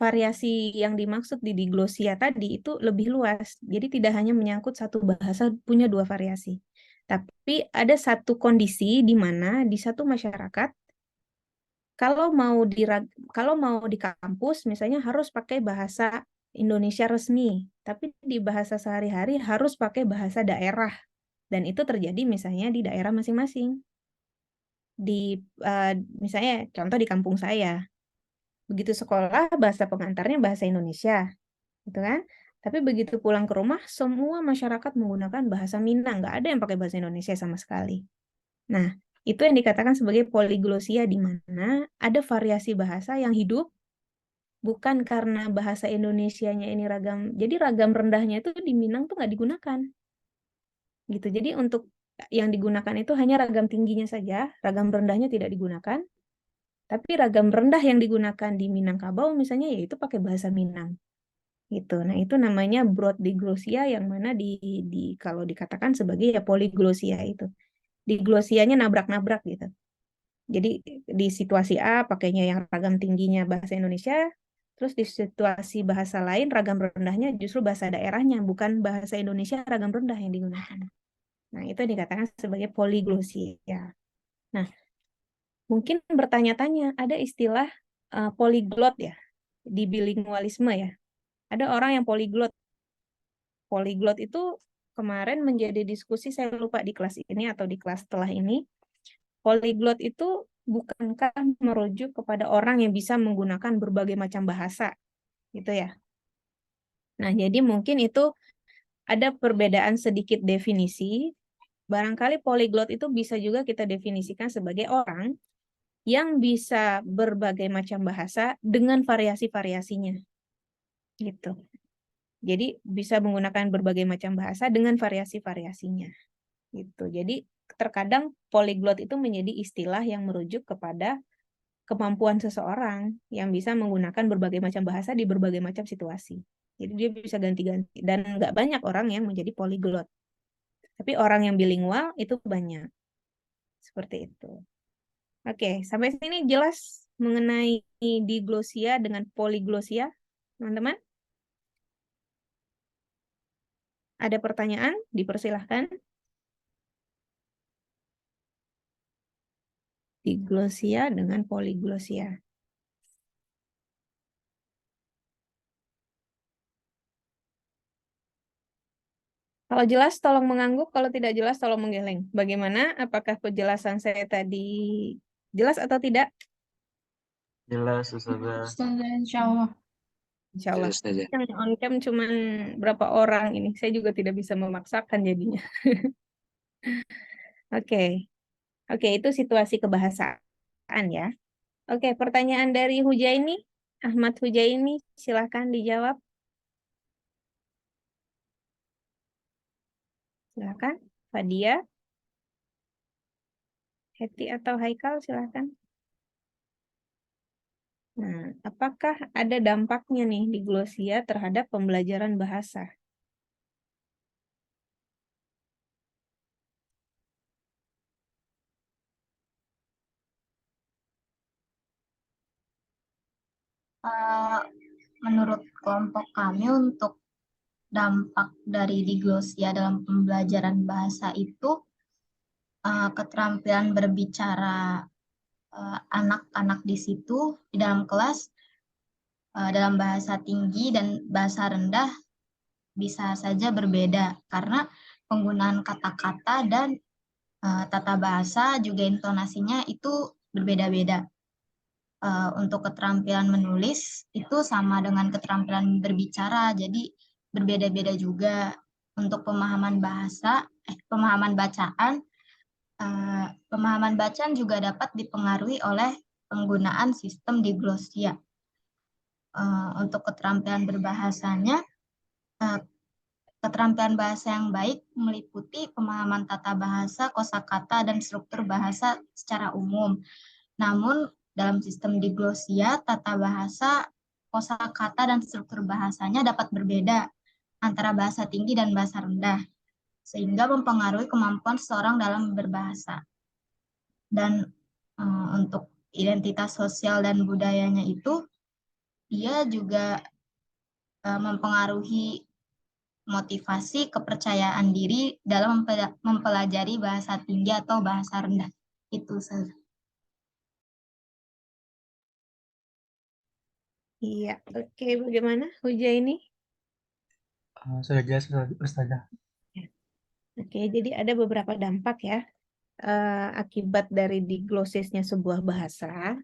Speaker 1: variasi yang dimaksud di diglosia tadi itu lebih luas. Jadi tidak hanya menyangkut satu bahasa punya dua variasi. Tapi ada satu kondisi di mana di satu masyarakat kalau mau di kampus misalnya harus pakai bahasa Indonesia resmi, tapi di bahasa sehari-hari harus pakai bahasa daerah. Dan itu terjadi misalnya di daerah masing-masing. Misalnya contoh di kampung saya. Begitu sekolah bahasa pengantarnya bahasa Indonesia, gitu kan? Tapi begitu pulang ke rumah semua masyarakat menggunakan bahasa Minang, nggak ada yang pakai bahasa Indonesia sama sekali. Nah, itu yang dikatakan sebagai poliglosia di mana ada variasi bahasa yang hidup bukan karena bahasa Indonesianya ini ragam. Jadi ragam rendahnya itu di Minang tuh nggak digunakan. Gitu. Jadi untuk yang digunakan itu hanya ragam tingginya saja, ragam rendahnya tidak digunakan. Tapi ragam rendah yang digunakan di Minangkabau misalnya yaitu pakai bahasa Minang. Gitu. Nah, itu namanya broad diglosia yang mana kalau dikatakan sebagai ya poliglosia itu. Diglosianya nabrak-nabrak gitu. Jadi di situasi A pakainya yang ragam tingginya bahasa Indonesia, terus di situasi bahasa lain ragam rendahnya justru bahasa daerahnya, bukan bahasa Indonesia ragam rendah yang digunakan. Nah, itu dikatakan sebagai poliglosia. Nah, mungkin bertanya-tanya, ada istilah polyglot ya, di bilingualisme ya. Ada orang yang polyglot. Polyglot itu kemarin menjadi diskusi, saya lupa di kelas ini atau di kelas setelah ini. Polyglot itu bukankah merujuk kepada orang yang bisa menggunakan berbagai macam bahasa, gitu ya. Nah, jadi mungkin itu ada perbedaan sedikit definisi. Barangkali polyglot itu bisa juga kita definisikan sebagai orang yang bisa berbagai macam bahasa dengan variasi-variasinya. gitu. Jadi bisa menggunakan berbagai macam bahasa dengan variasi-variasinya gitu. Jadi terkadang polyglot itu menjadi istilah yang merujuk kepada kemampuan seseorang yang bisa menggunakan berbagai macam bahasa di berbagai macam situasi. Jadi dia bisa ganti-ganti dan nggak banyak orang yang menjadi polyglot. Tapi orang yang bilingual itu banyak. Seperti itu. Oke, sampai sini jelas mengenai diglosia dengan polyglosia, teman-teman? Ada pertanyaan? Dipersilahkan. Diglosia dengan polyglosia. Kalau jelas tolong mengangguk, kalau tidak jelas tolong menggeleng. Bagaimana? Apakah penjelasan saya tadi jelas atau tidak?
Speaker 11: Jelas, Ustazah.
Speaker 2: Ustazah, insya Allah.
Speaker 1: Insya Allah.
Speaker 4: Jelas saja.
Speaker 1: Yang on cam cuma berapa orang ini. Saya juga tidak bisa memaksakan jadinya. Oke. Oke, itu situasi kebahasaan ya. Oke, pertanyaan dari Hujaini. Ahmad Hujaini, silakan dijawab. Silakan. Fadia. Heti atau Haikal, silakan. Nah, apakah ada dampaknya nih diglosia terhadap pembelajaran bahasa?
Speaker 5: Menurut kelompok kami untuk dampak dari diglosia dalam pembelajaran bahasa itu keterampilan berbicara anak-anak di situ di dalam kelas dalam bahasa tinggi dan bahasa rendah bisa saja berbeda karena penggunaan kata-kata dan tata bahasa juga intonasinya itu berbeda-beda. Untuk keterampilan menulis itu sama dengan keterampilan berbicara, jadi berbeda-beda juga. Untuk pemahaman bahasa, pemahaman bacaan juga dapat dipengaruhi oleh penggunaan sistem diglosia. Untuk keterampilan berbahasanya, keterampilan bahasa yang baik meliputi pemahaman tata bahasa, kosakata, dan struktur bahasa secara umum. Namun, dalam sistem diglosia, tata bahasa, kosakata, dan struktur bahasanya dapat berbeda antara bahasa tinggi dan bahasa rendah, sehingga mempengaruhi kemampuan seseorang dalam berbahasa. Dan untuk identitas sosial dan budayanya itu, dia juga mempengaruhi motivasi kepercayaan diri dalam mempelajari bahasa tinggi atau bahasa rendah. Itu saja.
Speaker 1: Iya, oke. Bagaimana Hujaini?
Speaker 7: Sudah jelas, Ustazah.
Speaker 1: Oke, jadi ada beberapa dampak ya akibat dari diglosisnya sebuah bahasa.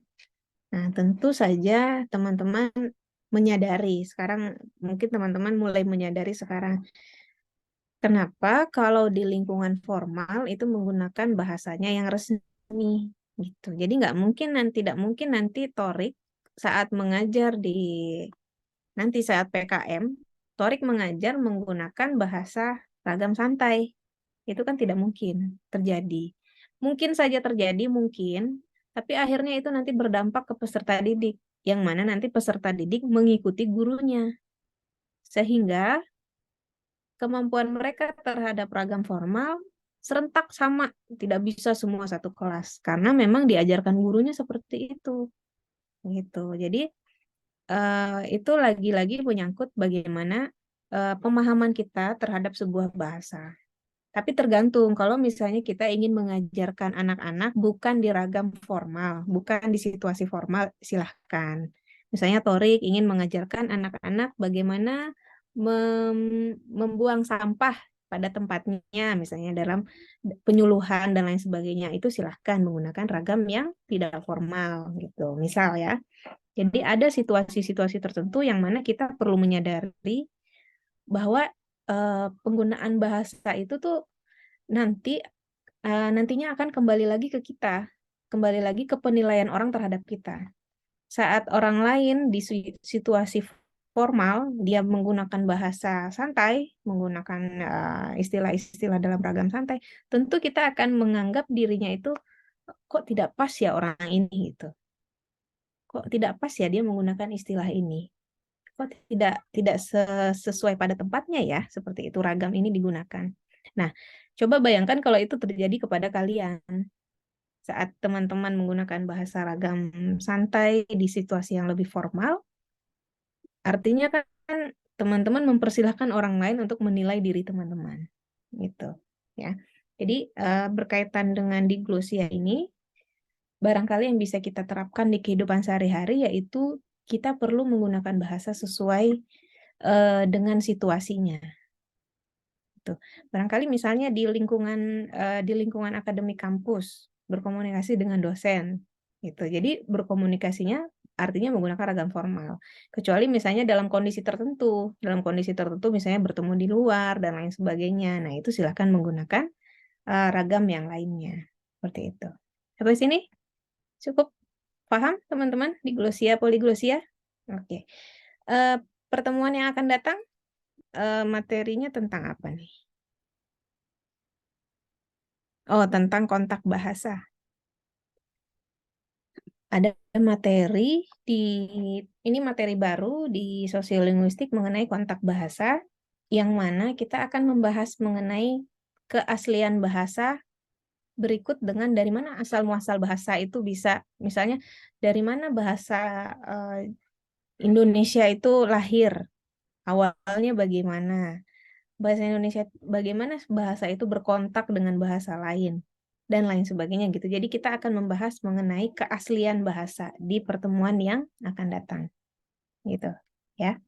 Speaker 1: Nah, tentu saja teman-teman menyadari sekarang, mungkin teman-teman mulai menyadari sekarang kenapa kalau di lingkungan formal itu menggunakan bahasanya yang resmi gitu. Jadi tidak mungkin nanti Torik saat mengajar nanti saat PKM, Torik mengajar menggunakan bahasa ragam santai. Itu kan tidak mungkin terjadi. Mungkin saja terjadi, tapi akhirnya itu nanti berdampak ke peserta didik, yang mana nanti peserta didik mengikuti gurunya. Sehingga kemampuan mereka terhadap ragam formal serentak sama, tidak bisa semua satu kelas, karena memang diajarkan gurunya seperti itu. Gitu. Jadi itu lagi-lagi menyangkut bagaimana pemahaman kita terhadap sebuah bahasa. Tapi tergantung, kalau misalnya kita ingin mengajarkan anak-anak bukan di ragam formal, bukan di situasi formal, silahkan. Misalnya Torik ingin mengajarkan anak-anak bagaimana membuang sampah pada tempatnya, misalnya dalam penyuluhan dan lain sebagainya, itu silahkan menggunakan ragam yang tidak formal, gitu. Misal ya. Jadi ada situasi-situasi tertentu yang mana kita perlu menyadari bahwa penggunaan bahasa itu tuh nantinya akan kembali lagi ke kita, kembali lagi ke penilaian orang terhadap kita. Saat orang lain di situasi formal, dia menggunakan bahasa santai, menggunakan istilah-istilah dalam ragam santai, tentu kita akan menganggap dirinya itu kok tidak pas ya orang ini gitu. Kok tidak pas ya dia menggunakan istilah ini. Kok tidak sesuai pada tempatnya ya, seperti itu ragam ini digunakan. Nah, coba bayangkan kalau itu terjadi kepada kalian. Saat teman-teman menggunakan bahasa ragam santai di situasi yang lebih formal, artinya kan teman-teman mempersilahkan orang lain untuk menilai diri teman-teman. Gitu, ya. Jadi berkaitan dengan diglosia ini, barangkali yang bisa kita terapkan di kehidupan sehari-hari yaitu kita perlu menggunakan bahasa sesuai dengan situasinya. Tuh. Barangkali misalnya di lingkungan akademik kampus berkomunikasi dengan dosen gitu. Jadi berkomunikasinya artinya menggunakan ragam formal. Kecuali misalnya dalam kondisi tertentu misalnya bertemu di luar dan lain sebagainya. Nah, itu silakan menggunakan ragam yang lainnya. Seperti itu. Sampai sini cukup paham teman-teman diglosia poliglosia? Oke. Pertemuan yang akan datang materinya tentang apa nih? Oh, tentang kontak bahasa. Ada materi ini materi baru di sosiolinguistik mengenai kontak bahasa, yang mana kita akan membahas mengenai keaslian bahasa berikut dengan dari mana asal-muasal bahasa itu bisa, misalnya dari mana bahasa Indonesia itu lahir, awalnya bagaimana, bahasa Indonesia bagaimana bahasa itu berkontak dengan bahasa lain dan lain sebagainya gitu. Jadi kita akan membahas mengenai keaslian bahasa di pertemuan yang akan datang. Gitu, ya.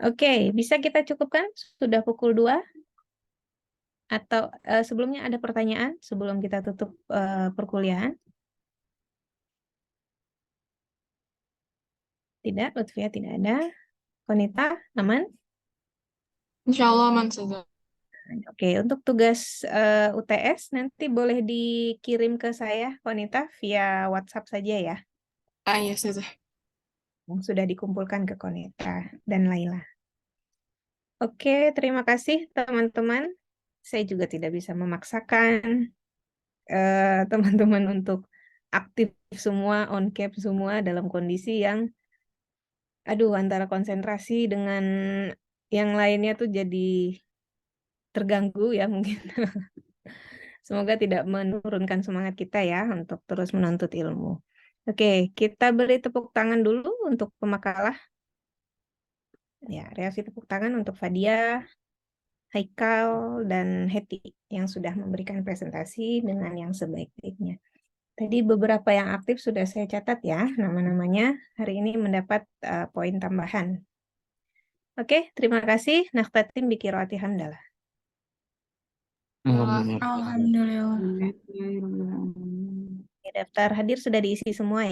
Speaker 1: Oke, bisa kita cukupkan? Sudah pukul 2? Atau sebelumnya ada pertanyaan sebelum kita tutup perkuliahan? Tidak, Lutfia tidak ada. Konita, aman?
Speaker 2: Insya Allah aman saja.
Speaker 1: Oke, untuk tugas UTS nanti boleh dikirim ke saya, Konita, via WhatsApp saja ya.
Speaker 2: Iya saja.
Speaker 1: Yang sudah dikumpulkan ke Konita dan Laila. Oke, terima kasih teman-teman. Saya juga tidak bisa memaksakan teman-teman untuk aktif semua, on cap semua dalam kondisi yang, antara konsentrasi dengan yang lainnya tuh jadi terganggu ya mungkin. Semoga tidak menurunkan semangat kita ya untuk terus menuntut ilmu. Oke, kita beri tepuk tangan dulu untuk pemakalah. Ya, reaksi tepuk tangan untuk Fadia, Haikal, dan Heti yang sudah memberikan presentasi dengan yang sebaik-baiknya. Tadi beberapa yang aktif sudah saya catat ya, nama-namanya hari ini mendapat poin tambahan. Oke, terima kasih. Nakhtatim bi qiraati hamdalah.
Speaker 2: Alhamdulillah.
Speaker 1: Daftar hadir sudah diisi semua ya.